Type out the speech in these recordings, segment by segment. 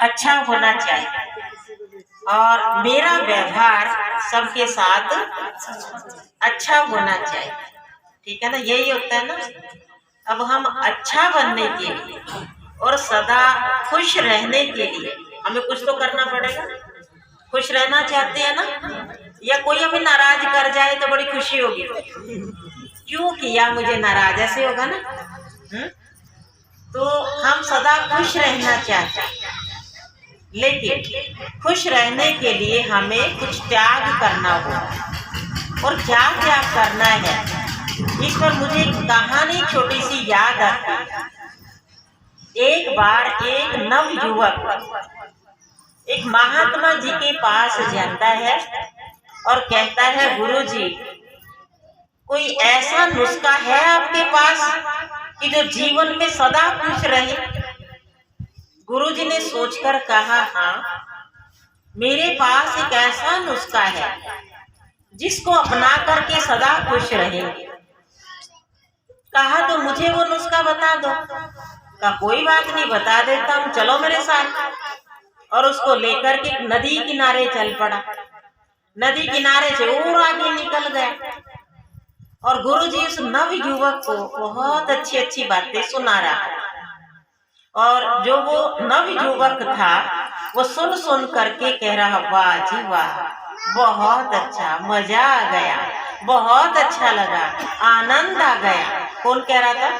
अच्छा होना चाहिए और मेरा व्यवहार सबके साथ अच्छा होना चाहिए। ठीक है ना, यही होता है ना। अब हम अच्छा बनने के लिए और सदा खुश रहने के लिए हमें कुछ तो करना पड़ेगा। खुश रहना चाहते हैं ना, या कोई हमें नाराज कर जाए तो बड़ी खुशी होगी, क्यों किया मुझे नाराज, ऐसे होगा ना। तो हम सदा खुश रहना चाहते हैं, लेकिन खुश रहने के लिए हमें कुछ त्याग करना होगा। और क्या त्याग करना है, इस पर मुझे एक कहानी छोटी सी याद आती है। एक बार एक नवयुवक एक महात्मा जी के पास जाता है और कहता है, गुरुजी, कोई ऐसा नुस्खा है आपके पास कि जो जीवन में सदा खुश रहे। गुरुजी ने सोचकर कहा, हाँ, मेरे पास एक ऐसा नुस्खा है जिसको अपना करके सदा खुश रहेंगे। कहा, तो मुझे वो नुस्खा बता दो। कहा, कोई बात नहीं, बता देता हूँ, चलो मेरे साथ। और उसको लेकर के नदी किनारे चल पड़ा। नदी किनारे से और आगे निकल गया और गुरुजी उस नवयुवक को बहुत अच्छी अच्छी बातें सुना रहा है। और जो वो नवयुवक था वो सुन सुन करके कह रहा, वाह जी वाह, बहुत अच्छा, मजा आ गया, बहुत अच्छा लगा, आनंद आ गया। कौन कह रहा था?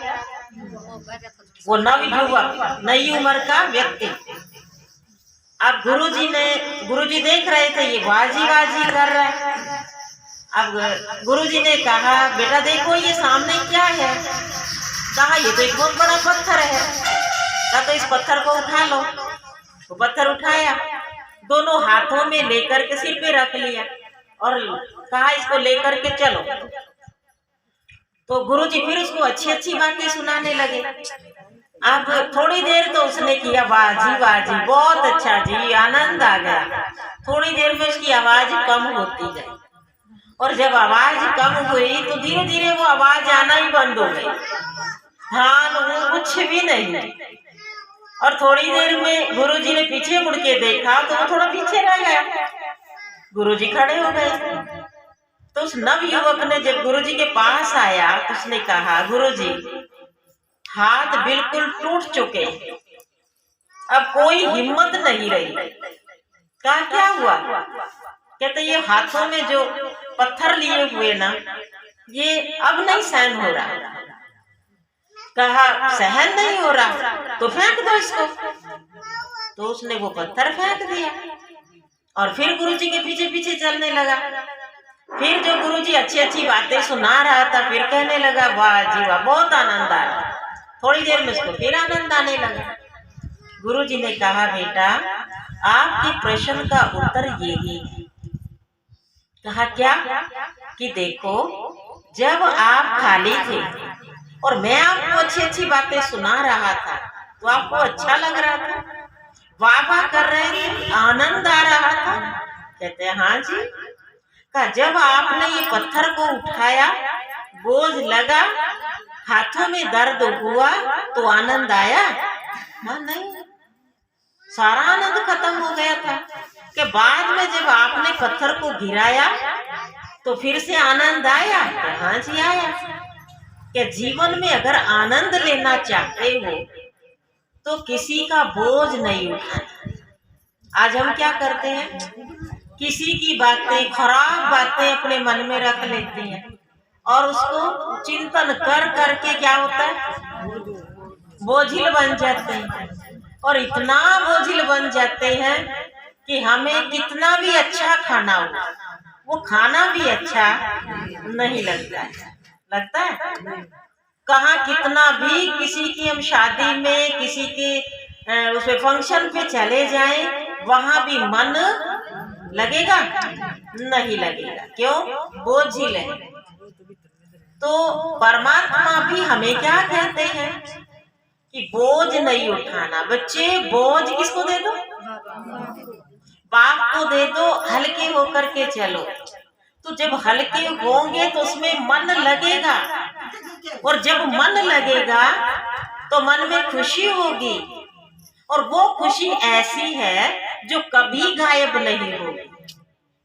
वो नवयुवक, नई उम्र का व्यक्ति। अब गुरुजी देख रहे थे ये बाजी बाजी कर रहा है। अब गुरुजी ने कहा, बेटा देखो ये सामने क्या है। कहा, ये तो एक बहुत बड़ा पत्थर है। कहा, तो इस पत्थर को उठा लो। तो पत्थर उठाया, दोनों हाथों में लेकर के सिर पे रख लिया और कहा, इसको लेकर के चलो। तो गुरुजी फिर उसको अच्छी अच्छी बातें सुनाने लगे। अब थोड़ी देर तो उसने किया, बाजी बाजी, बहुत अच्छा जी, आनंद आ गया। थोड़ी देर में उसकी आवाज कम होती गई और जब आवाज कम हुई तो धीरे धीरे वो आवाज आना ही बंद हो गई। हाँ, वो कुछ भी नहीं। और थोड़ी देर में गुरुजी ने पीछे मुड़ के देखा तो वो थोड़ा पीछे रह गया। गुरुजी खड़े हो गए। तो उस नवयुवक ने जब गुरुजी के पास आया तो उसने कहा, गुरुजी, हाथ बिल्कुल टूट चुके, अब कोई हिम्मत नहीं रही। कहा, क्या हुआ? कहते, ये हाथों में जो पत्थर लिए हुए ना, ये अब नहीं सहन हो रहा। कहा, सहन नहीं हो रहा तो फेंक दो इसको। तो उसने वो पत्थर फेंक दिया और फिर गुरुजी के पीछे पीछे चलने लगा। फिर जो गुरुजी अच्छी अच्छी बातें सुना रहा था फिर कहने लगा, वाह जी वाह, बहुत आनंद आ रहा। थोड़ी देर में उसको फिर आनंद आने लगा। गुरुजी ने कहा, बेटा, आपके प्रश्न का उत्तर यही है। कहा, क्या? कि देखो, जब आप खाली थे और मैं आपको अच्छी अच्छी बातें सुना रहा था तो आपको अच्छा लग रहा था, वाह वाह कर रहे थे, आनंद आ रहा था। कहते हैं, हाँ जी। कहा, जब आपने ये पत्थर को उठाया, बोझ लगा, हाथों में दर्द हुआ तो आनंद आया? हाँ, नहीं, सारा आनंद खत्म हो गया था। कि बाद में जब आपने पत्थर को गिराया तो फिर से आनंद आया? हाँ जी, आया। कि जीवन में अगर आनंद लेना चाहते हो तो किसी का बोझ नहीं उठाना। आज हम क्या करते हैं, किसी की बातें, खराब बातें अपने मन में रख लेते हैं और उसको चिंतन कर करके क्या होता है, बोझिल बन जाते हैं। और इतना बोझिल बन जाते हैं कि हमें कितना भी अच्छा खाना हो, वो खाना भी अच्छा नहीं लगता है। लगता है? कहाँ कितना भी किसी की हम शादी में, किसी के उसमें फंक्शन पे चले जाएं, वहां भी मन लगेगा? नहीं लगेगा। क्यों? बोझिल है। तो परमात्मा भी हमें क्या कहते हैं कि बोझ नहीं उठाना। बच्चे, बोझ किसको दे दो? बाप को दे दो, हल्के होकर के चलो। तो जब हल्के होंगे तो उसमें मन लगेगा, और जब मन लगेगा तो मन में खुशी होगी, और वो खुशी ऐसी है जो कभी गायब नहीं होगी।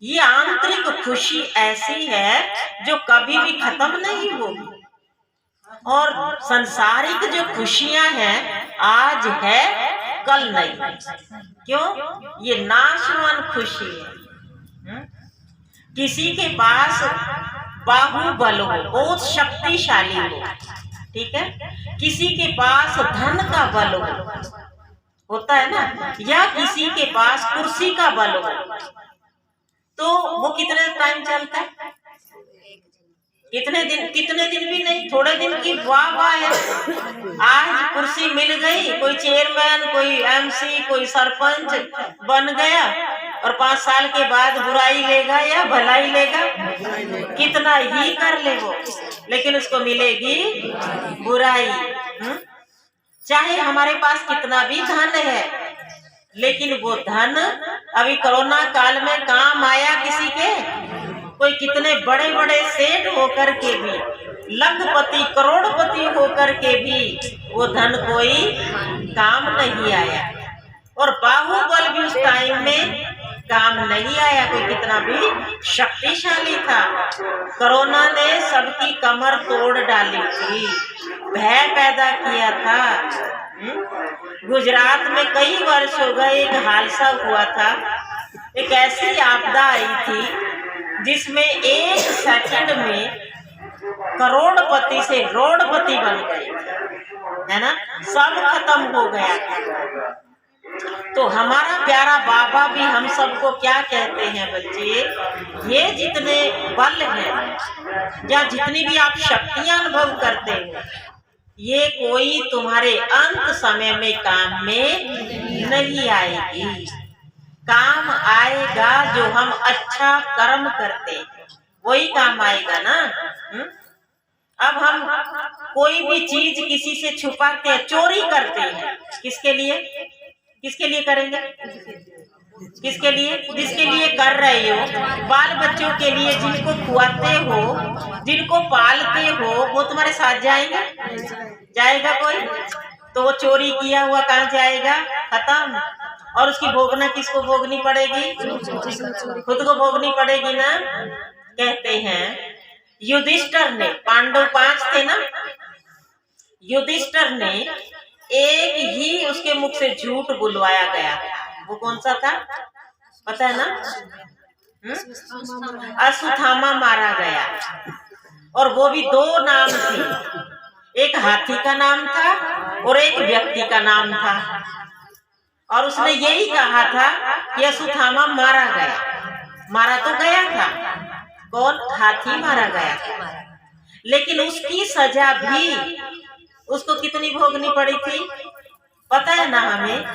ये आंतरिक खुशी ऐसी है जो कभी भी खत्म नहीं होगी। और संसारिक जो खुशियां हैं आज है कल नहीं। क्यों? ये नाशवान खुशी है। किसी के पास बाहुबल हो, बहुत शक्तिशाली हो, ठीक है, किसी के पास धन का बल होता है ना, या किसी के पास कुर्सी का बल हो, तो वो कितने टाइम चलता है? कितने दिन भी नहीं, थोड़े दिन की वाह है। आज कुर्सी मिल गई, कोई चेयरमैन, कोई एमसी, कोई सरपंच बन गया, और 5 साल के बाद बुराई लेगा या भलाई लेगा, कितना ही कर ले वो, लेकिन उसको मिलेगी बुराई। चाहे हमारे पास कितना भी धन है, लेकिन वो धन अभी कोरोना काल में काम आया किसी के? कोई कितने बड़े बड़े सेठ होकर के भी, लखपति करोड़पति होकर के भी वो धन कोई काम नहीं आया। और बाहुबल भी उस टाइम में काम नहीं आया, कोई कितना भी शक्तिशाली था। कोरोना ने सबकी कमर तोड़ डाली थी, भय पैदा किया था। गुजरात में कई वर्ष हो गए एक हादसा हुआ था, एक ऐसी आपदा आई थी जिसमें 1 सेकंड में करोड़पति से रोडपति बन गए, है ना, सब खत्म हो गया था। तो हमारा प्यारा बाबा भी हम सबको क्या कहते हैं बच्चे, ये जितने बल हैं या जितनी भी आप शक्तियां अनुभव करते हो, ये कोई तुम्हारे अंत समय में काम में नहीं आएगी। काम आएगा जो हम अच्छा कर्म करते हैं, वही काम आएगा ना। अब हम कोई भी चीज किसी से छुपाते हैं, चोरी करते हैं, किसके लिए? किसके लिए करेंगे? किसके लिए? जिसके लिए कर रहे हो, बाल बच्चों के लिए, जिनको खुआते हो, जिनको पालते हो, वो तुम्हारे साथ जाएंगे? जाएगा कोई? तो वो चोरी किया हुआ कहाँ जाएगा? खत्म। और उसकी भोगना किसको भोगनी पड़ेगी? खुद को भोगनी पड़ेगी ना। कहते हैं युधिष्ठिर ने, पांडव 5 थे ना, युधिष्ठिर ने एक ही उसके मुख से झूठ बुलवाया गया, वो कौन सा था पता है ना? अश्वत्थामा मारा गया, और वो भी 2 नाम थे, एक हाथी का नाम था और एक व्यक्ति का नाम था। और उसने यही कहा था कि अश्वत्थामा मारा गया। मारा तो गया था, कौन? हाथी मारा गया था, लेकिन उसकी सजा भी उसको कितनी भोगनी पड़ी थी पता है ना हमें?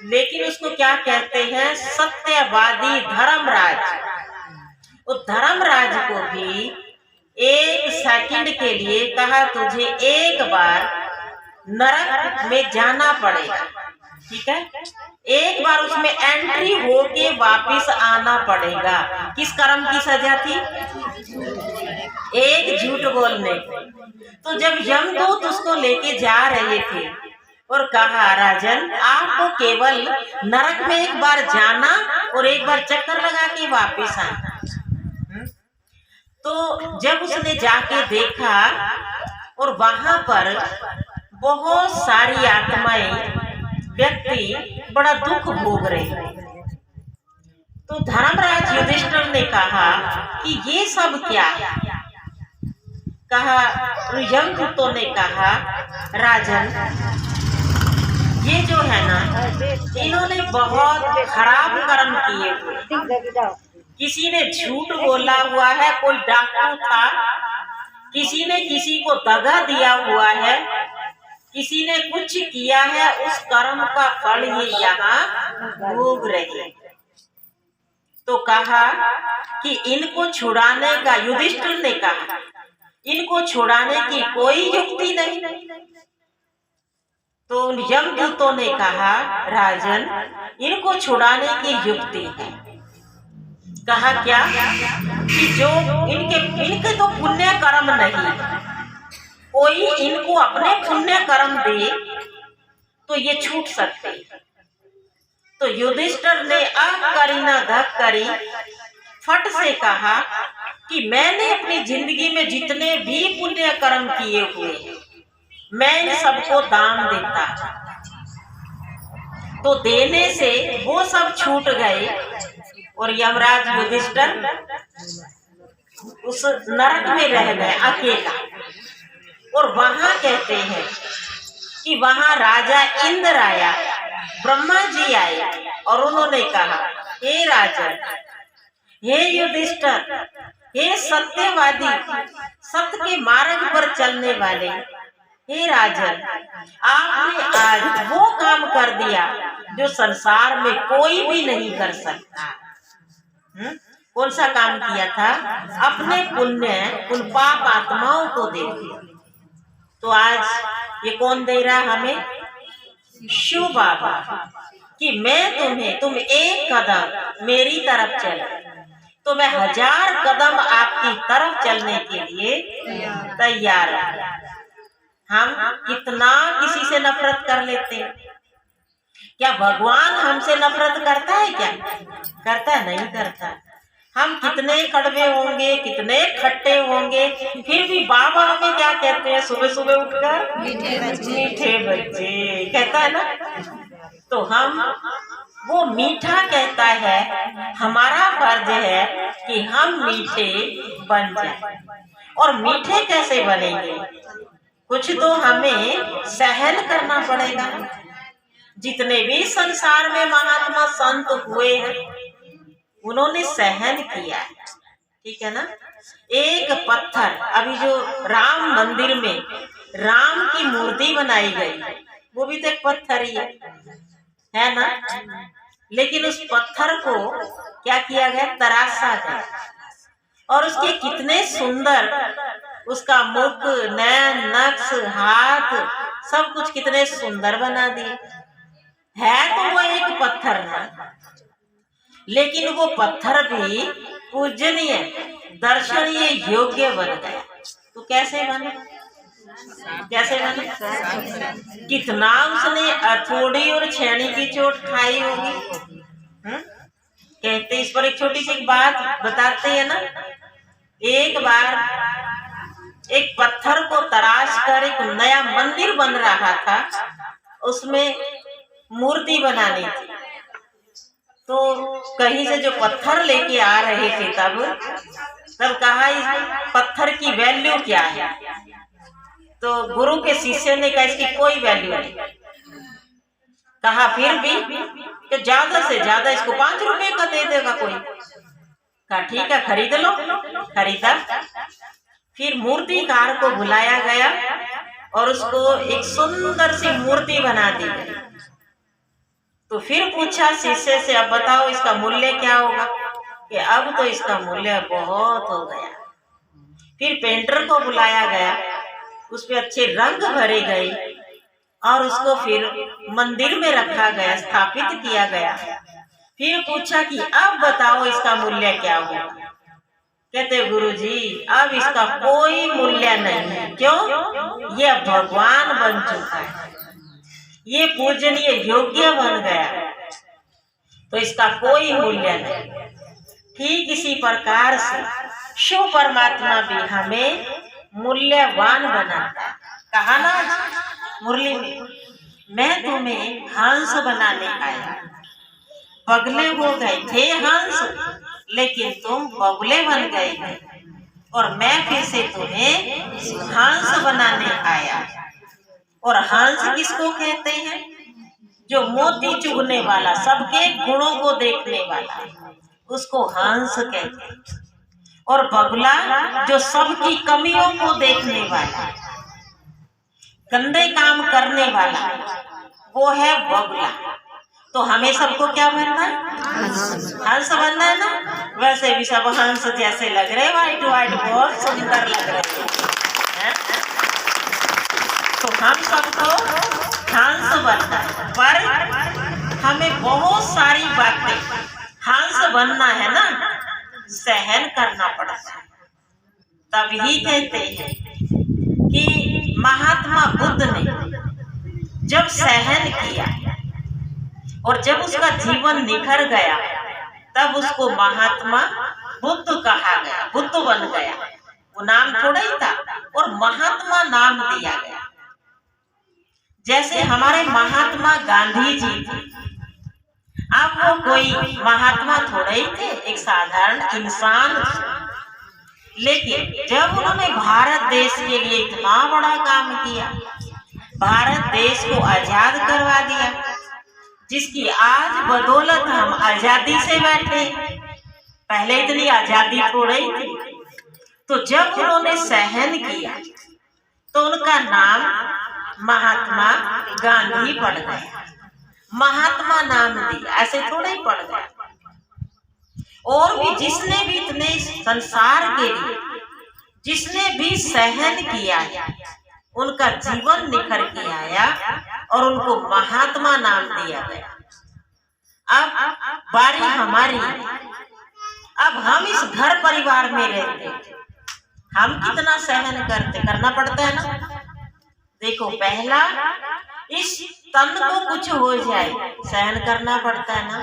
लेकिन उसको क्या कहते हैं? सत्यवादी धर्मराज। उस धर्मराज को भी 1 सेकंड के लिए कहा तुझे एक बार नरक में जाना पड़ेगा, ठीक है, एक बार उसमें एंट्री होके वापिस आना पड़ेगा। किस कर्म की सजा थी? एक झूठ बोलने। तो जब यमदूत उसको लेके जा रहे थे और कहा राजन आपको केवल नरक में एक बार जाना और एक बार चक्कर लगा के वापिस आना। तो जब उसने जाके देखा और वहां पर बहुत सारी आत्माएं, व्यक्ति बड़ा दुख भोग रहे हैं, तो धर्मराज युधिष्ठिर ने कहा कि ये सब क्या है? कहा, यमदूतों ने कहा राजन ये जो है ना, इन्होंने बहुत खराब कर्म किए हुए। किसी ने झूठ बोला हुआ है, कोई डाकू था, किसी ने किसी को दगा दिया हुआ है, किसी ने कुछ किया है, उस कर्म का फल ही यहाँ भोग रहे। तो कहा कि इनको छुड़ाने का, युधिष्ठिर ने कहा इनको छुड़ाने की कोई युक्ति नहीं। तो यमदूतों ने कहा राजन इनको छुड़ाने की युक्ति है। कहा क्या? कि जो इनके तो पुण्य कर्म नहीं, कोई इनको अपने पुण्य कर्म दे तो ये छूट सकते हैं। तो युधिष्ठिर ने करी न धक करी, फट से कहा कि मैंने अपनी जिंदगी में जितने भी पुण्य कर्म किए हुए मैं इन सबको दान देता। तो देने से वो सब छूट गए और यमराज युधिष्ठिर उस नरक में रह गए अकेला। और वहां कहते हैं कि वहां राजा इंद्र आया, ब्रह्मा जी आए और उन्होंने कहा, हे राजन, हे युधिष्ठिर, हे सत्यवादी, सत्य के मार्ग पर चलने वाले, हे राजन, आपने आज वो काम कर दिया जो संसार में कोई भी नहीं कर सकता। कौन सा काम किया था? अपने पुण्य उन पाप आत्माओं को दे दिया। तो आज ये कौन दे रहा हमें? शिव बाबा, कि मैं तुम एक कदम मेरी तरफ चले तो मैं 1000 कदम आपकी तरफ चलने के लिए तैयार हूं। हम कितना किसी से नफरत कर लेते हैं। क्या भगवान हमसे नफरत करता है? क्या करता है? नहीं करता। हम कितने कड़वे होंगे, कितने खट्टे होंगे, फिर भी बाबा हमें क्या कहते हैं? सुबह सुबह उठकर मीठे बच्चे कहता है ना। तो हम वो मीठा कहता है, हमारा फर्ज है कि हम मीठे बन जाए। और मीठे कैसे बनेंगे? कुछ तो हमें सहन करना पड़ेगा। जितने भी संसार में महात्मा संत हुए हैं उन्होंने सहन किया है, ठीक है ना। एक पत्थर, अभी जो राम मंदिर में राम की मूर्ति बनाई गई वो भी तो एक पत्थर ही है ना। लेकिन उस पत्थर को क्या किया गया? तराशा गया और उसके कितने सुंदर, उसका मुख, नैन, नक्श, हाथ, सब कुछ कितने सुंदर बना दिए। है तो वो एक पत्थर है, लेकिन वो पत्थर भी पूजनीय, दर्शनीय, योग्य बन गया। तो कैसे बने? कैसे बने? कितना उसने हथौड़ी और छेनी की चोट खाई होगी। कहते इस पर एक छोटी सी बात बताते हैं ना। एक बार एक पत्थर को तराश कर एक नया मंदिर बन रहा था, उसमें मूर्ति बनानी थी। तो कहीं से जो पत्थर लेके आ रहे थे तब कहा इस पत्थर की वैल्यू क्या है? तो गुरु के शिष्य ने कहा इसकी कोई वैल्यू नहीं। कहा फिर भी कि ज्यादा से ज्यादा इसको 5 रुपए का दे देगा कोई। कहा ठीक है, खरीद लो। खरीदा। फिर मूर्तिकार को बुलाया गया और उसको एक सुंदर सी मूर्ति बना दी गई। तो फिर पूछा शिष्य से, अब बताओ इसका मूल्य क्या होगा? कि अब तो इसका मूल्य बहुत हो गया। फिर पेंटर को बुलाया गया, उस पे अच्छे रंग भरे गए और उसको फिर मंदिर में रखा गया, स्थापित किया गया। फिर पूछा कि अब बताओ इसका मूल्य क्या होगा? कहते गुरुजी अब इसका कोई मूल्य नहीं है। क्यों? ये भगवान बन चुका है, ये पूजनीय, योग्य बन गया, तो इसका कोई मूल्य नहीं। ठीक इसी प्रकार से शिव परमात्मा भी हमें मूल्यवान बनाता। कहा ना मुरली में, मैं तुम्हें हंस बनाने आया। बगले हो गए थे हंस, लेकिन तुम बगुले बन गए और मैं फिर से तुम्हें हंस बनाने आया। और हंस किसको कहते हैं? जो मोती चुगने वाला, सबके गुणों को देखने वाला, उसको हंस कहते हैं। और बगुला जो सबकी कमियों को देखने वाला, गंदे काम करने वाला, वो है बगुला। तो हमें सबको क्या बनना है? हंस बनना है ना। वैसे भी सब हंस जैसे लग रहे, व्हाइट व्हाइट, बहुत सुंदर लग रहे हैं। तो हम सबको हंस बनना है, पर हमें बहुत सारी बातें हंस बनना है ना, सहन करना पड़ता है। तभी कहते हैं कि महात्मा बुद्ध ने जब सहन किया और जब उसका जीवन निखर गया, तब उसको महात्मा बुद्ध कहा गया, बुद्ध बन गया। वो नाम थोड़ा ही था और महात्मा नाम दिया गया। जैसे हमारे महात्मा गांधी जी थे, अब वो कोई महात्मा थोड़ा ही थे, एक साधारण इंसान थे। लेकिन जब उन्होंने भारत देश के लिए इतना बड़ा काम किया, भारत देश को आजाद करवा दिया, जिसकी आज बदौलत हम आजादी से बैठे, पहले इतनी आजादी थोड़ी ही थी। तो जब उन्होंने सहन किया तो उनका नाम महात्मा गांधी पड़ गया, महात्मा नाम दिया, ऐसे थोड़ा ही पड़ गया। और भी जिसने भी इतने संसार के लिए जिसने भी सहन किया है, उनका जीवन निखर के आया और उनको महात्मा नाम दिया गया। अब बारी हमारी, अब हम इस घर परिवार में रहते, हम कितना सहन करना पड़ता है ना। देखो, पहला इस तन को कुछ हो जाए सहन करना पड़ता है ना,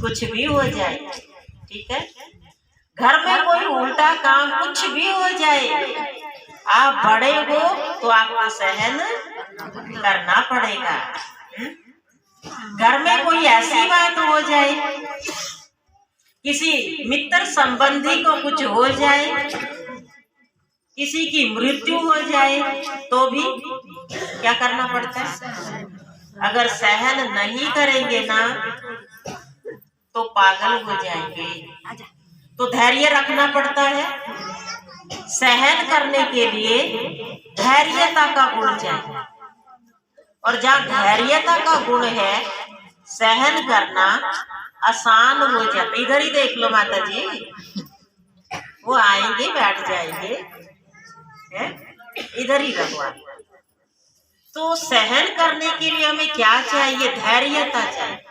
कुछ भी हो जाए, ठीक है। घर में कोई उल्टा काम कुछ भी हो जाए, आप बड़े हो तो आपको सहन करना पड़ेगा। घर में कोई ऐसी बात हो जाए, किसी मित्र संबंधी को कुछ हो जाए, किसी की मृत्यु हो जाए, तो भी क्या करना पड़ता है? अगर सहन नहीं करेंगे ना तो पागल हो जाएंगे। तो धैर्य रखना पड़ता है। सहन करने के लिए धैर्यता का गुण चाहिए, और जहाँ धैर्यता का गुण है, सहन करना आसान हो जाता। इधर ही देख लो माता जी, वो आएंगे बैठ जाएंगे, इधर ही रहो। तो सहन करने के लिए हमें क्या चाहिए? धैर्यता चाहिए।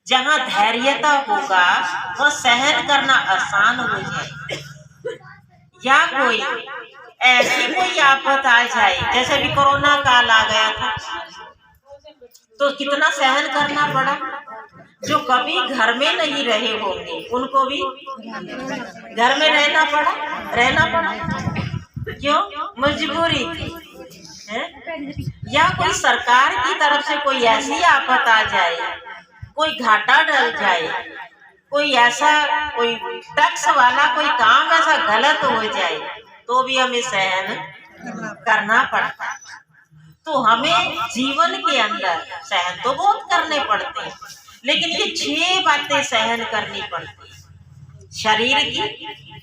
जहाँ धैर्यता होगा वह सहन करना आसान हो जाए। या कोई ऐसी कोई आफत आ जाए, जैसे भी कोरोना काल आ गया था, तो कितना सहन करना पड़ा। जो कभी घर में नहीं रहे होंगे उनको भी घर में रहना पड़ा। क्यों? मजबूरी थी, है? या कोई सरकार की तरफ से कोई ऐसी आफत आ जाए, कोई घाटा डल जाए, कोई टैक्स वाला कोई काम ऐसा गलत हो जाए, तो भी हमें सहन करना पड़ता। तो हमें जीवन के अंदर सहन तो बहुत करने पड़ते हैं, लेकिन ये 6 बातें सहन करनी पड़ती है। शरीर की,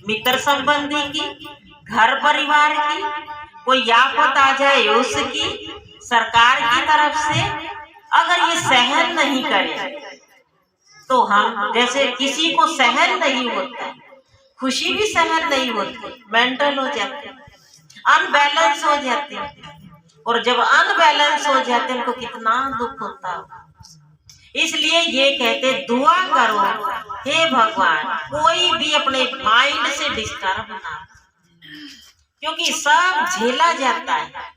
मित्र संबंधी की, घर परिवार की, कोई आफत आ जाए उसकी, सरकार की तरफ से। अगर ये सहन नहीं करें तो हम, जैसे किसी को सहन नहीं होता, खुशी भी सहन नहीं होती, मेंटल हो जाते, अनबैलेंस हो जाते। और जब अनबैलेंस हो जाते हैं उनको कितना दुख होता है। इसलिए ये कहते दुआ करो, हे भगवान कोई भी अपने माइंड से डिस्टर्ब ना, क्योंकि सब झेला जाता है।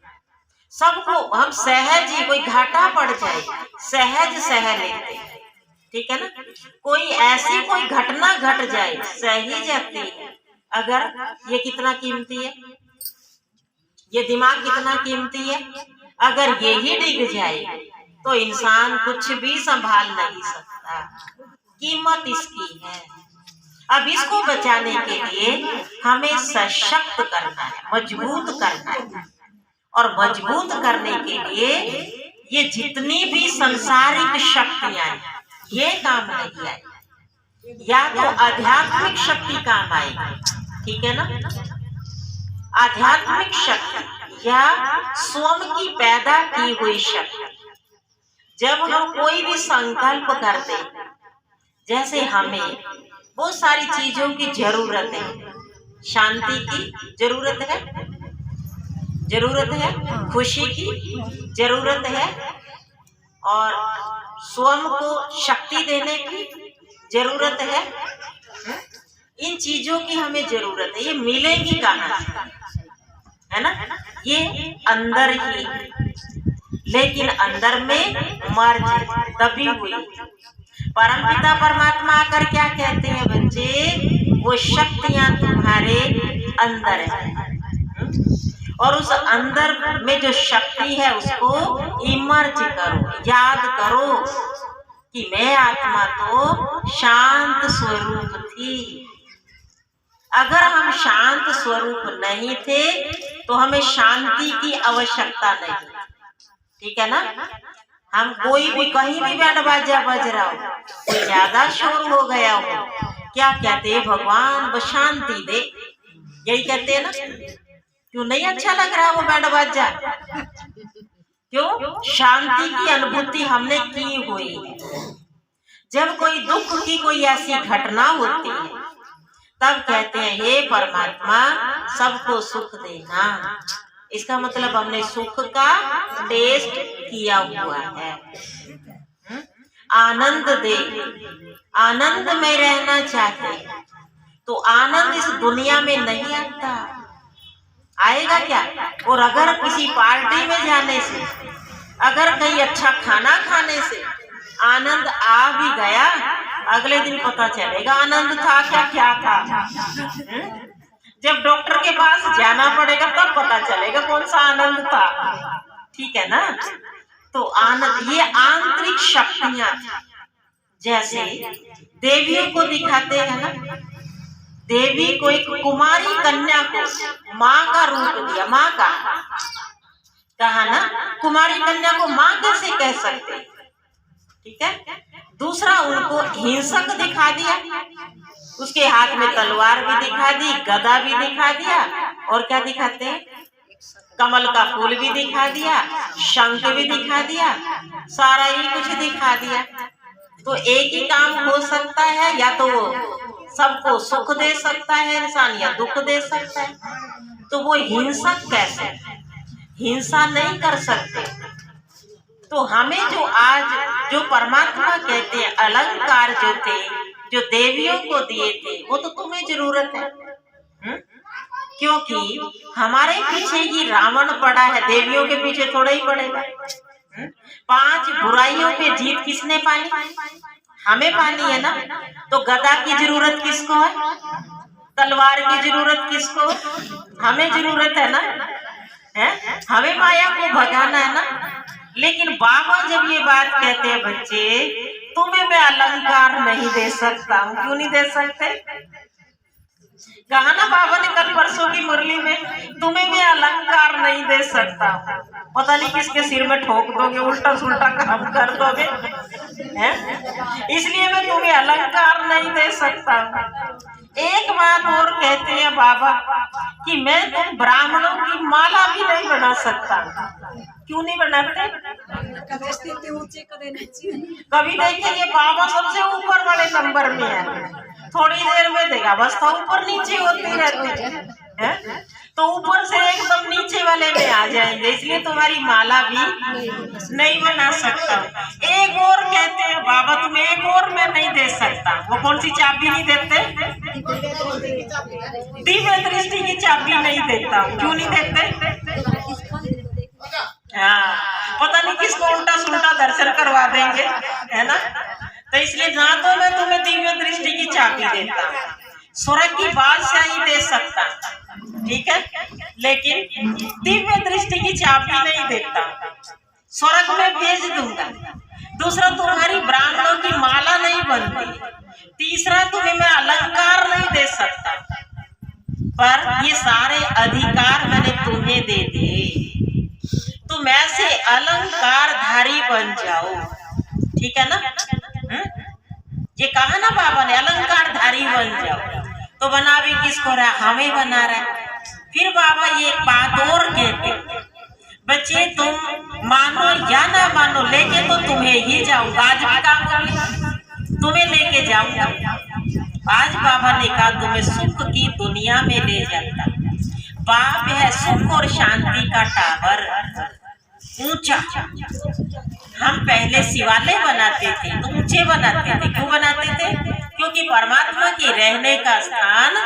सबको हम सहज ही, कोई घाटा पड़ जाए सहज सह लेते, ठीक है ना। कोई ऐसी कोई घटना घट जाए सही जाती है। अगर ये कितना कीमती है, ये दिमाग कितना कीमती है। अगर यही डिग जाए तो इंसान कुछ भी संभाल नहीं सकता, कीमत इसकी है। अब इसको बचाने के लिए हमें सशक्त करना है, मजबूत करना है। और मजबूत करने के लिए ये जितनी भी सांसारिक शक्तियां हैं ये काम नहीं आएगी, या तो आध्यात्मिक शक्ति काम आएगी, ठीक है ना। आध्यात्मिक शक्ति या स्वयं की पैदा की हुई शक्ति। जब हम कोई भी संकल्प करते, जैसे हमें बहुत सारी चीजों की जरूरत है, शांति की जरूरत है, खुशी की जरूरत है, और स्वयं को शक्ति देने की जरूरत है। इन चीजों की हमें जरूरत है। ये मिलेंगी कहाँ से, है ना? ये अंदर ही। लेकिन अंदर में मर्ज दबी हुई। परमपिता परमात्मा आकर क्या कहते हैं बच्चे, वो शक्तियां तुम्हारे अंदर है और उस अंदर में जो शक्ति है उसको इमर्ज करो, याद करो कि मैं आत्मा तो शांत स्वरूप थी। अगर हम शांत स्वरूप नहीं थे तो हमें शांति की आवश्यकता नहीं, ठीक है ना। हम कोई भी कहीं भी बैंड बाजा बज रहा हो, कोई ज्यादा शोर हो गया हो, क्या कहते हैं भगवान बस शांति दे, यही कहते हैं ना। क्यों नहीं अच्छा लग रहा वो बैंड बाजा, क्यों? शांति की अनुभूति हमने की हुई है। जब कोई दुख की कोई ऐसी घटना होती है तब कहते हैं हे परमात्मा सबको सुख देना। इसका मतलब हमने सुख का टेस्ट किया हुआ है। आनंद दे, आनंद में रहना चाहते तो आनंद इस दुनिया में नहीं आता, आएगा क्या? और अगर किसी पार्टी में जाने से, अगर कहीं अच्छा खाना खाने से आनंद आ भी गया, अगले दिन पता चलेगा आनंद था क्या था। जब डॉक्टर के पास जाना पड़ेगा तब पता चलेगा कौन सा आनंद था, ठीक है ना। तो आनंद ये आंतरिक शक्तियां जैसे देवियों को दिखाते हैं ना। देवी को एक कुमारी कन्या को माँ का रूप दिया, माँ का कहा ना, कुमारी कन्या को माँ कैसे कह सकते, ठीक है। दूसरा उनको हिंसक दिखा दिया, उसके हाथ में तलवार भी दिखा दी, गदा भी दिखा दिया, और क्या दिखाते हैं, कमल का फूल भी दिखा दिया, शंख भी दिखा दिया, सारा ही कुछ दिखा दिया। तो एक ही काम हो सकता है, या तो वो सबको सुख दे सकता है इंसान या दुख दे सकता है। तो वो हिंसक कैसे, हिंसा नहीं कर सकते। तो हमें जो आज जो परमात्मा कहते हैं अलंकार जो थे, जो देवियों को दिए थे, वो तो तुम्हें जरूरत है। क्योंकि हमारे पीछे ही रावण पड़ा है, देवियों के पीछे थोड़ा ही पड़ेगा। 5 बुराइयों पे जीत किसने पानी, हमें पानी है ना। तो गदा की जरूरत किसको है, तलवार की जरूरत किसको, हमें जरूरत है ना, है हमें माया को भगाना है ना। लेकिन बाबा जब ये बात कहते हैं बच्चे तुम्हें मैं अलंकार नहीं दे सकता हूँ, क्यों नहीं दे सकते? कहा ना बाबा ने कल परसों की मुरली में, तुम्हें मैं अलंकार नहीं दे सकता। पता नहीं किसके सिर में ठोक दोगे, उल्टा सुल्टा काम कर दोगे, हैं? इसलिए मैं तुम्हें अलंकार नहीं दे सकता। एक बात और कहते हैं बाबा कि मैं तुम ब्राह्मणों की माला भी नहीं बना सकता। क्यों नहीं बनाते? कभी देखेंगे बाबा सबसे ऊपर वाले नंबर में है, थोड़ी देर में देखा अवस्था ऊपर नीचे होती रहती है, तो ऊपर से एकदम नीचे वाले में आ जाएंगे। इसलिए तुम्हारी माला भी नहीं बना सकता। एक और कहते हैं बाबा तुम्हें एक और मैं नहीं दे सकता। वो कौन सी चाबी नहीं देते? दिव्य दृष्टि की चाबी नहीं देता। क्यों नहीं देते? हाँ, पता नहीं किसको उल्टा सुल्टा दर्शन करवा देंगे, है ना। तो इसलिए ना तो मैं तुम्हें दिव्य दृष्टि की चाबी देता, स्वर्ग की बादशाही दे सकता, ठीक है, लेकिन दिव्य दृष्टि की चाबी नहीं देता। स्वर्ग में भेज दूंगा। दूसरा तुम्हारी ब्राह्मणों की माला नहीं बनती। तीसरा तुम्हें मैं अलंकार नहीं दे सकता। पर ये सारे अधिकार मैंने तुम्हें दे दिए, तुम ऐसे अलंकारधारी बन जाओ, ठीक है ना। ये कहा ना बाबा ने अलंकारधारी बन जाओ। तो बना भी किसको रहा, हमें बना रहा है। फिर बाबा ये बात और कहते बच्चे तुम मानो या ना मानो, लेके तो तुम्हें ही जाऊंगा। आज भी काम कर ले, तुम्हें लेके जाऊंगा। आज बाबा ने कहा तुम्हें सुख की दुनिया में ले जाता। बाप है सुख और शांति का टावर ऊंचा। हम पहले शिवालय बनाते थे तो ऊंचे बनाते थे। क्यों बनाते थे? क्योंकि परमात्मा के रहने का स्थान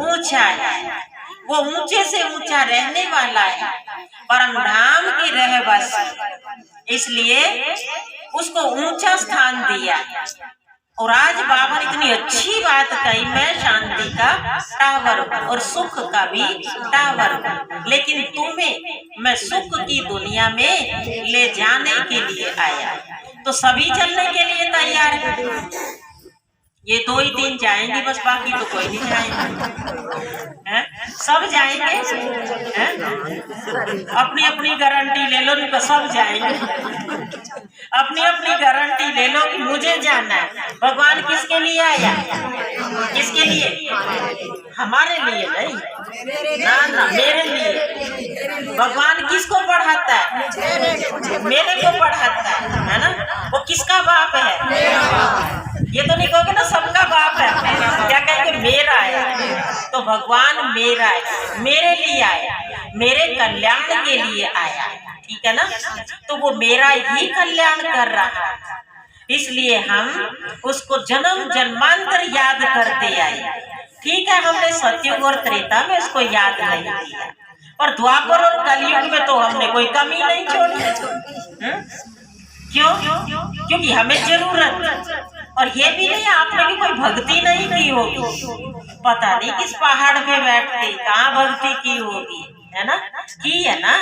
ऊंचा है। वो ऊंचे से ऊंचा रहने वाला है, परम धाम की रह बस, इसलिए उसको ऊंचा स्थान दिया। और आज बाबा ने इतनी अच्छी बात कही, मैं शांति का टावर हूँ और सुख का भी टावर हूँ, लेकिन तुम्हें मैं सुख की दुनिया में ले जाने के लिए आया। तो सभी चलने के लिए तैयार है। ये 2 ही 3 जाएंगे बस, बाकी तो कोई नहीं जाएंगे, सब जाएंगे। अपनी अपनी गारंटी ले लो, नहीं सब जाएंगे। अपनी अपनी गारंटी ले लो कि मुझे जाना है। भगवान किसके लिए आया? किसके लिए? हमारे लिए नहीं, ना ना, मेरे लिए। भगवान किसको पढ़ाता है? मेरे को पढ़ाता है ना। वो किसका बाप है? ये तो नहीं कहोगे ना सबका बाप है, क्या कहेंगे? मेरा है। तो भगवान मेरा है, मेरे लिए आया, मेरे कल्याण के लिए आया, ठीक है ना। तो वो मेरा ही कल्याण कर रहा है, इसलिए हम उसको जन्म जन्मांतर याद करते आए। ठीक है, हमने सतयुग और त्रेता में उसको याद नहीं किया, और द्वापर और कलयुग में तो हमने कोई कमी नहीं छोड़ी। क्यों? क्योंकि हमें जरूरत। और ये भी नहीं आपने भी कोई भक्ति नहीं की होगी, पता नहीं किस पहाड़ पे बैठ के कहाँ भक्ति की होगी, है ना, की है ना।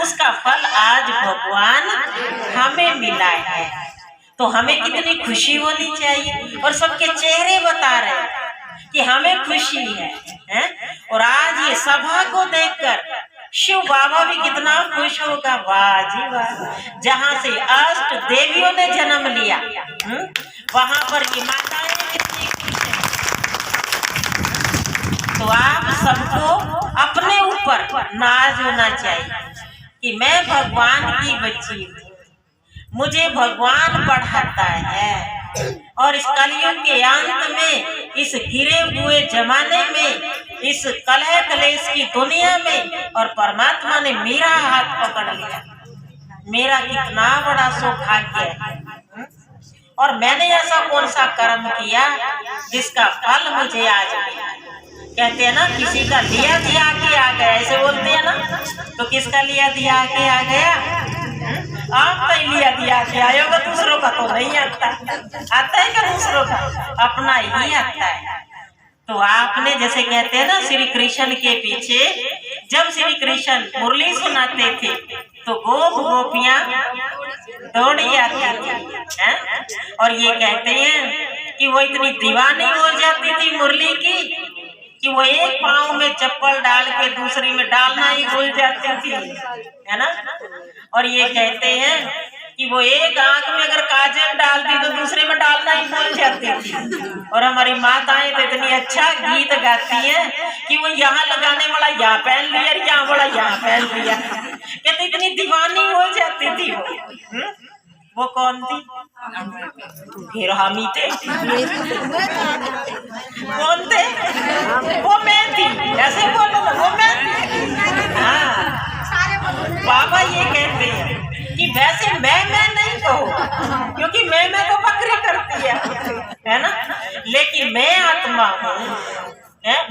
उसका फल आज भगवान हमें मिला है, तो हमें कितनी खुशी होनी चाहिए। और सबके चेहरे बता रहे हैं कि हमें खुशी है? और आज ये सभा को देखकर शिव बाबा भी कितना खुश होगा। वाह जी वाह, जहाँ से अष्ट देवियों ने जन्म लिया, वहां पर की माताएं कितनी खुश है। तो आप सबको अपने ऊपर नाज होना चाहिए कि मैं भगवान की बच्ची हूँ, मुझे भगवान पढ़ाता है। और इस कलयुग के अंत में, इस गिरे हुए जमाने में, इस कलह कलेश की दुनिया में, और परमात्मा ने मेरा हाथ पकड़ लिया। मेरा कितना बड़ा सौभाग्य है। और मैंने ऐसा कौन सा कर्म किया जिसका फल मुझे आज मिला। कहते हैं ना, किसी का लिया दिया के आ गया, ऐसे बोलते हैं ना। तो किसका लिया दिया के आ गया? आपका ही लिया दिया के आया होगा, दूसरों का तो नहीं आता। आता है क्या दूसरों का? अपना ही आता है। तो आपने जैसे कहते हैं ना, श्री कृष्ण के पीछे जब श्री कृष्ण मुरली सुनाते थे तो गोप गोपियां दौड़ी आती थी। और ये कहते हैं कि वो इतनी दीवानी हो जाती थी मुरली की कि वो एक पाँव में चप्पल डाल के दूसरी में डालना ही भूल जाती थी, है ना। और ये कहते हैं कि वो एक आंख में अगर काजल डालती तो दूसरे में डालना ही भूल जाती थी। और हमारी माताएं तो इतनी अच्छा गीत गाती है कि वो यहाँ लगाने वाला यहाँ पहन लिया, यहाँ वाला यहाँ पहन लिया। कहते इतनी दीवानी हो जाती थी वो कौन थी? फिर हम ही थे। कौन थे? वो मैं थी। ऐसे बोलो, वो मैं थी। हाँ, बाबा ये कहते हैं कि वैसे मैं नहीं कहूँ, क्योंकि मैं तो बकरी करती है ना। लेकिन मैं आत्मा हूँ,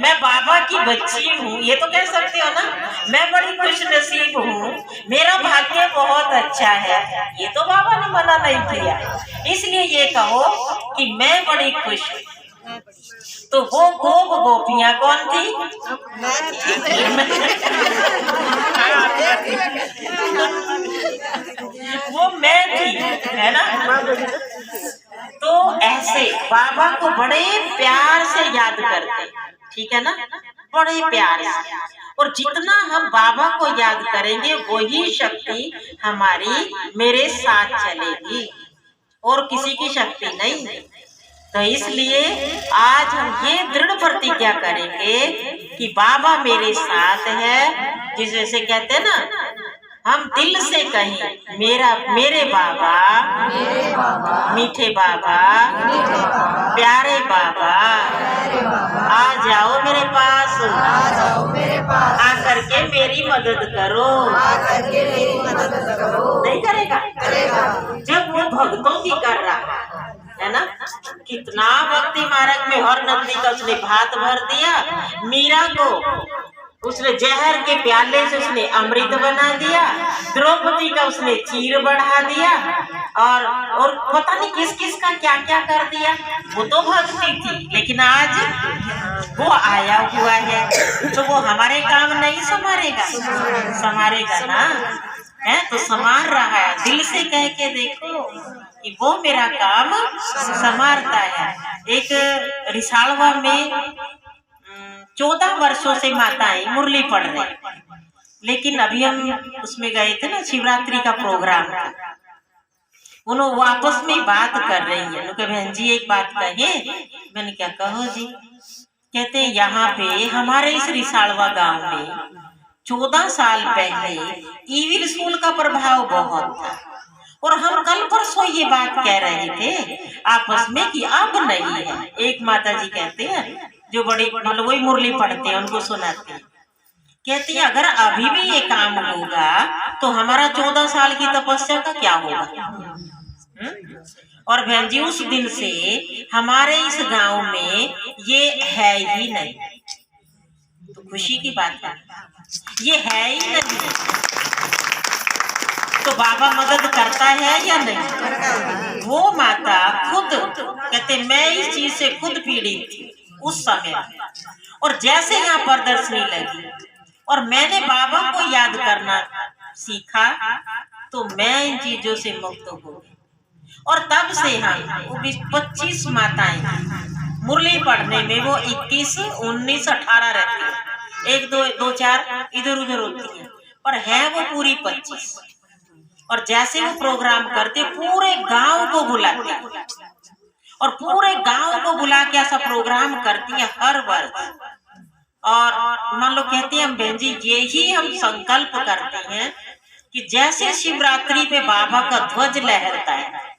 मैं बाबा की बच्ची हूँ, ये तो कह सकते हो ना। मैं बड़ी खुश नसीब हूँ, मेरा भाग्य बहुत अच्छा है, ये तो बाबा ने मना नहीं किया। इसलिए ये कहो कि मैं बड़ी खुश हूँ। तो वो गोप गोपियाँ कौन थी? वो मैं थी, है ना। तो ऐसे बाबा को बड़े प्यार से याद करते, ठीक है ना, बड़े प्यार से। और जितना हम बाबा को याद करेंगे वही शक्ति हमारी मेरे साथ चलेगी, और किसी की शक्ति नहीं। तो इसलिए आज हम ये दृढ़ प्रतिज्ञा करेंगे कि बाबा मेरे साथ है। जिसे कहते हैं ना, हम दिल से कहें, मेरे बाबा, मीठे बाबा, प्यारे बाबा, आ जाओ मेरे पास, आकर के मेरी मदद करो। नहीं करेगा? जब वो भक्तों की कर रहा है ना। कितना भक्ति मार्ग में हर नंदी का उसने भात भर दिया। मीरा को उसने जहर के प्याले से उसने अमृत बना दिया, द्रौपदी का उसने चीर बढ़ा दिया, और पता नहीं किस किस का क्या क्या कर दिया। वो तो भक्ति थी, लेकिन आज वो आया हुआ है तो वो हमारे काम नहीं संवारेगा, संवारेगा ना, है तो संवार रहा है। दिल से कह के देखो कि वो मेरा काम संवारता है। एक रिसालवा में 14 वर्षों से माताएं मुरली पढ़ रही, लेकिन अभी हम उसमें गए थे ना, शिवरात्रि का प्रोग्राम था। उन्होंने आपस में बात कर रही है। उनके बहन जी एक बात कहे, मैंने क्या कहो जी, कहते हैं यहाँ पे हमारे इस रिसालवा गांव में 14 साल पहले ईविल स्कूल का प्रभाव बहुत था, और हम कल परसों ये बात कह रहे थे आपस में कि अब नहीं है। एक माता जी कहते हैं जो बड़ी मतलब वही मुरली पढ़ते हैं, उनको सुनाते हैं, कहती है अगर अभी भी ये काम होगा तो हमारा 14 साल की तपस्या का क्या होगा। और बहन जी उस दिन से हमारे इस गांव में ये है ही नहीं, तो खुशी की बात है, ये है ही नहीं। तो बाबा मदद करता है या नहीं। वो माता खुद कहते मैं इस चीज से खुद पीड़ित थी उस समय, और जैसे यहाँ प्रदर्शनी लगी और मैंने बाबा को याद करना सीखा तो मैं इन चीजों से मुक्त हो गई। और तब से हम 25 माताएं मुरली पढ़ने में वो 21, 19, 18 रहती है, एक दो चार इधर उधर होती है, पर है वो पूरी 25। और जैसे वो प्रोग्राम करते पूरे गांव को बुलाते, और पूरे गांव को बुला के ऐसा प्रोग्राम करती है हर वर्ष। और मान लो कहते हैं हम बहन जी यही हम संकल्प करते हैं कि जैसे शिवरात्रि पे बाबा का ध्वज लहरता है,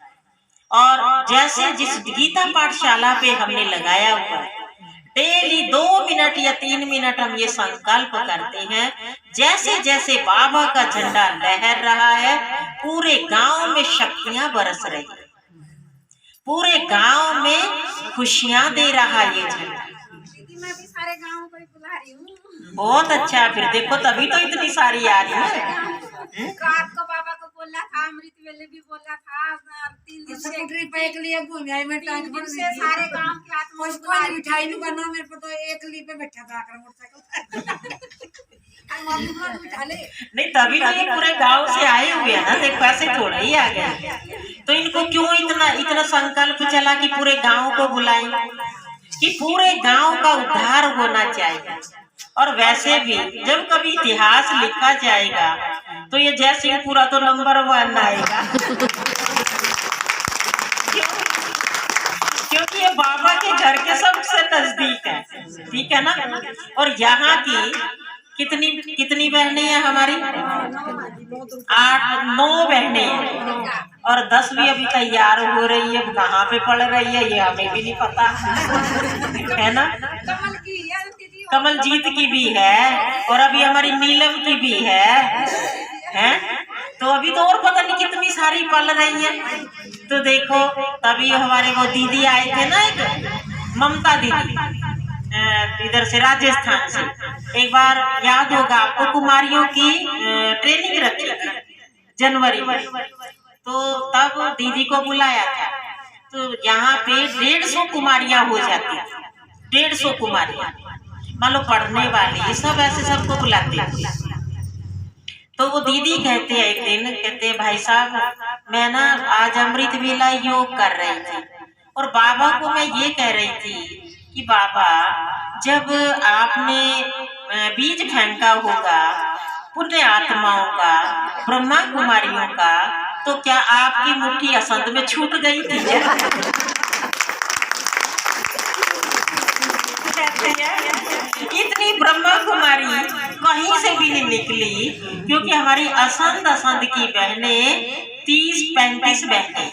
और जैसे जिस गीता पाठशाला पे हमने लगाया हुआ है, डेली 2 मिनट या 3 मिनट हम ये संकल्प करते हैं, जैसे जैसे बाबा का झंडा लहर रहा है पूरे गांव में शक्तियां बरस रही है, पूरे गांव में खुशियां दे रहा है ये झंडा। मैं भी सारे गांव को बुला रही हूँ। बहुत अच्छा, फिर देखो तभी तो इतनी सारी आ रही है। रात को बाबा को बोला था, अमृत वेले भी बोला था, 3 दिन से ट्रिप एक लिए घूम आई मैं टाइम पर से सारे गांव के आत्मा कोई मिठाई नहीं बना, मेरे को तो एक ली पे बैठा था आकर मोटरसाइकिल नहीं तभी तो ये पूरे गांव से आए हुए हैं ना, देखो ऐसे थोड़ा ही आ गया। तो इनको क्यों इतना संकल्प चला कि पूरे गांव को बुलाएं, कि पूरे गांव का उद्धार होना चाहिए। और वैसे भी जब कभी इतिहास लिखा जाएगा तो ये जयसिंहपुरा तो नंबर 1 आएगा। क्योंकि ये बाबा के घर के सबसे नजदीक है, ठीक है ना। और यहाँ की कितनी बहनें हैं हमारी, 8-9 बहनें हैं, और 10 भी अभी तैयार हो रही है। कहाँ पे पढ़ रही है ये हमें भी नहीं पता है ना। कमलजीत की भी है, और अभी हमारी नीलम की भी है। तो अभी तो और पता नहीं कितनी सारी पल रही हैं। तो देखो तभी हमारे वो दीदी आए थे ना, एक ममता दीदी इधर से राजस्थान से, एक बार याद होगा आपको, कुमारियों की ट्रेनिंग रखी थी जनवरी में, तो तब दीदी को बुलाया था। तो यहाँ पे 150 कुमारियां हो जाती थी, 150 कुमारियां, मान लो पढ़ने वाली सब ऐसे सबको बुलाते। तो वो दीदी कहते हैं एक दिन, कहते हैं भाई साहब मैं ना आज अमृत वेला योग कर रही थी, और बाबा को मैं ये कह रही थी कि बाबा जब आपने बीज फेंका होगा पुण्य आत्माओं का, ब्रह्मा कुमारियों का, तो क्या आपकी मुट्ठी असंध में छूट गई थी? इतनी ब्रह्मा कुमारी कहीं से भी नहीं निकली, क्योंकि हमारी असंध की बहनें 30-35 बहनें,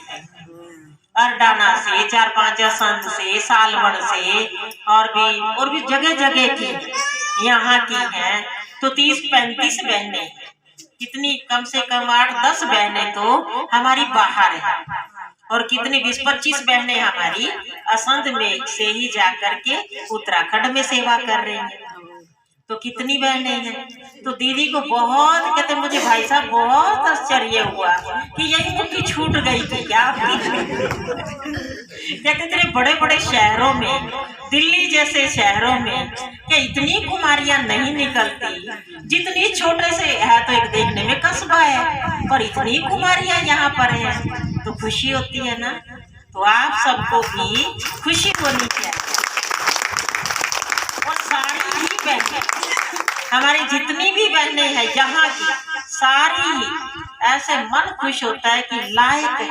अरडाना से 4-5 असंध से, सालवन से, और भी जगह जगह की यहाँ की हैं। तो 30-35 बहनें, कितनी कम से कम 8-10 बहनें तो हमारी बाहर है, और कितनी 20-25 बहनें हमारी असंध में से ही जाकर के उत्तराखंड में सेवा कर रही हैं। तो कितनी बहनें हैं। तो दीदी को बहुत कहते, मुझे भाई साहब बहुत आश्चर्य हुआ कि यही मुट्ठी छूट गई थी क्या। कहते तेरे बड़े बड़े शहरों में, दिल्ली जैसे शहरों में क्या इतनी कुमारियां नहीं निकलती जितनी छोटे से है। तो एक देखने में कस्बा है पर इतनी कुमारियां यहाँ पर है, तो खुशी होती है ना। तो आप सबको भी खुशी होनी चाहिए। और सारी ही बहनें, हमारी जितनी भी बहनें हैं यहाँ की, सारी ही ऐसे मन खुश होता है कि लायक है।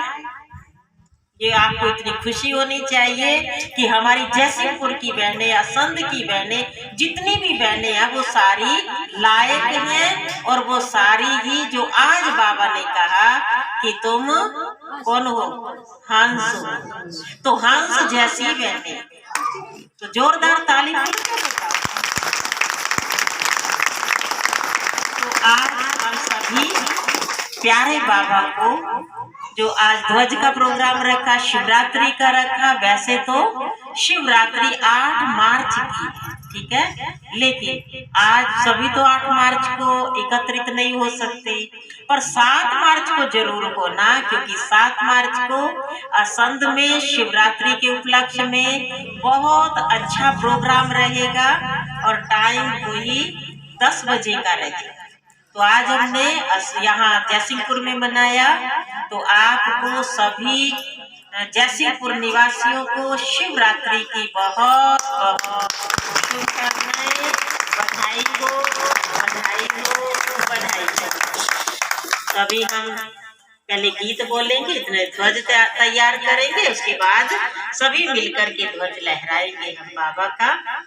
ये आपको इतनी खुशी होनी चाहिए कि हमारी जयसिंहपुर की बहनें, असंध की बहनें, जितनी भी बहनें हैं वो सारी लायक हैं। और वो सारी ही जो आज बाबा ने कहा कि तुम कौन हो, हंस हो, तो हंस जैसी बहनें। तो जोरदार ताली। तो आज हम सभी प्यारे बाबा को, जो आज ध्वज का प्रोग्राम रखा, शिवरात्रि का रखा। वैसे तो शिवरात्रि 8 मार्च की, ठीक है, लेकिन आज सभी तो 8 मार्च को एकत्रित नहीं हो सकते, पर 7 मार्च को जरूर होना, क्योंकि 7 मार्च को असंध में शिवरात्रि के उपलक्ष्य में बहुत अच्छा प्रोग्राम रहेगा और टाइम वही 10 बजे का रहेगा। तो आज हमने यहाँ जयसिंहपुर में मनाया। तो आपको सभी जयसिंहपुर निवासियों को शिवरात्रि की बहुत बहुत शुभकामनाएं। बधाई हो, बधाई हो, बधाई हो। तभी हम पहले गीत बोलेंगे, इतने ध्वज तैयार करेंगे, उसके बाद सभी मिलकर के ध्वज लहराएंगे हम बाबा का।